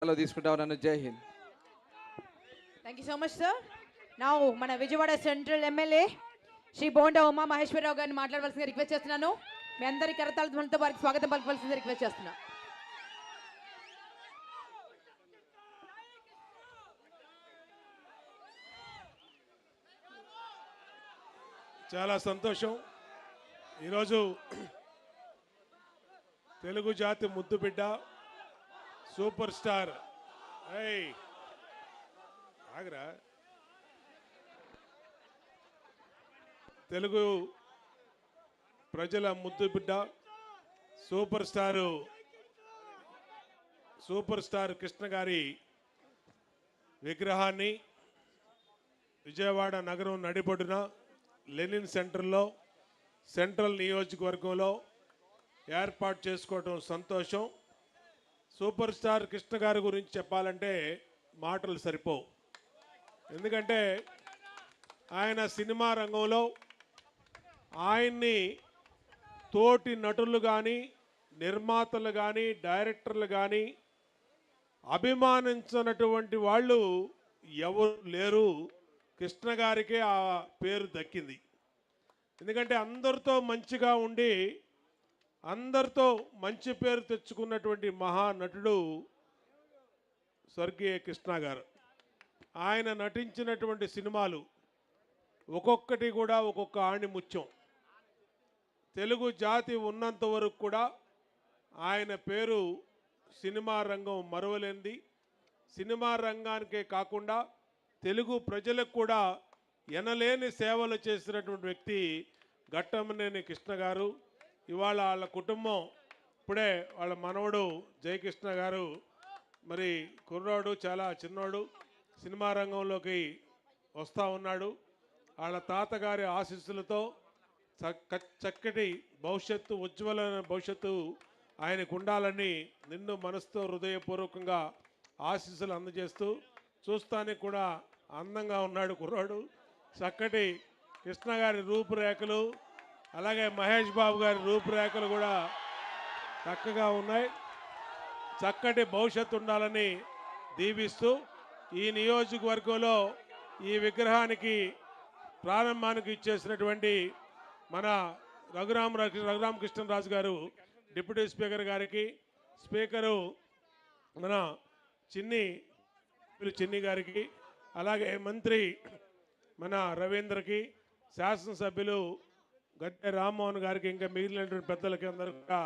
తీసుకుంటా ఉన్నాను. జై Hind. Thank you so much sir. నా మన విజయవాడ సెంట్రల్ ఎమ్మెల్యే శ్రీ బోండా ఉమా మహేశ్వరరావు గారిని మాట్లాడవలసిందిగా రిక్వెస్ట్ చేస్తున్నాను. మీ అందరి కరతాళ ధ్వనులతో వారికి స్వాగతం పలకవలసిందిగా రిక్వెస్ట్ చేస్తున్నా. చాలా సంతోషం. ఈరోజు తెలుగు జాతి ముద్దుబిడ్డ సూపర్ స్టార్ ఆగరా తెలుగు ప్రజల ముద్దుబిడ్డ సూపర్ స్టార్ కృష్ణ గారి విగ్రహాన్ని విజయవాడ నగరం నడిబొడ్డున లెనిన్ సెంటర్లో సెంట్రల్ నియోజకవర్గంలో ఏర్పాటు చేసుకోవటం సంతోషం. సూపర్ స్టార్ కృష్ణ గారి గురించి చెప్పాలంటే మాటలు సరిపోవు. ఎందుకంటే ఆయన సినిమా రంగంలో ఆయన్ని తోటి నటులు కానీ నిర్మాతలు కానీ డైరెక్టర్లు కానీ అభిమానించినటువంటి వాళ్ళు ఎవరు లేరు. కృష్ణ గారికే ఆ పేరు దక్కింది. ఎందుకంటే అందరితో మంచిగా ఉండి అందరితో మంచి పేరు తెచ్చుకున్నటువంటి మహానటుడు స్వర్గీయ కృష్ణ గారు. ఆయన నటించినటువంటి సినిమాలు ఒక్కొక్కటి కూడా ఒక్కొక్క ఆణిముత్యం. తెలుగు జాతి ఉన్నంత వరకు కూడా ఆయన పేరు సినిమా రంగం మరువలేనిది. సినిమా రంగానికే కాకుండా తెలుగు ప్రజలకు కూడా ఎనలేని సేవలు చేసినటువంటి వ్యక్తి ఘట్టమనేని కృష్ణ గారు. ఇవాళ వాళ్ళ కుటుంబం ఇప్పుడే వాళ్ళ మనవడు జయకృష్ణ గారు మరి కుర్రాడు చాలా చిన్నోడు సినిమా రంగంలోకి వస్తూ ఉన్నాడు. వాళ్ళ తాతగారి ఆశీస్సులతో చక్కటి భవిష్యత్తు ఉజ్వలమైన భవిష్యత్తు ఆయనకు ఉండాలని నిన్ను మనసుతో హృదయపూర్వకంగా ఆశీస్సులు అందజేస్తూ చూస్తానికి కూడా అందంగా ఉన్నాడు కుర్రాడు. చక్కటి కృష్ణ గారి రూపురేఖలు అలాగే మహేష్ బాబు గారి రూపురేఖలు కూడా చక్కగా ఉన్నాయి. చక్కటి భవిష్యత్తు ఉండాలని దీవిస్తూ ఈ నియోజకవర్గంలో ఈ విగ్రహానికి ప్రారంభానికి ఇచ్చేసినటువంటి మన రఘురామకృష్ణరాజు గారు డిప్యూటీ స్పీకర్ గారికి, స్పీకరు మన చిన్ని గారికి, అలాగే మంత్రి మన రవీంద్రకి, శాసనసభ్యులు గద్దె రామ్మోహన్ గారికి, ఇంకా మిగిలినటువంటి పెద్దలకి అందరూ కూడా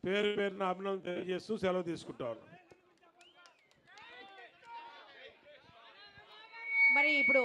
పేరు పేరున అభినందన తెలియజేస్తూ సెలవు తీసుకుంటాను. మరి ఇప్పుడు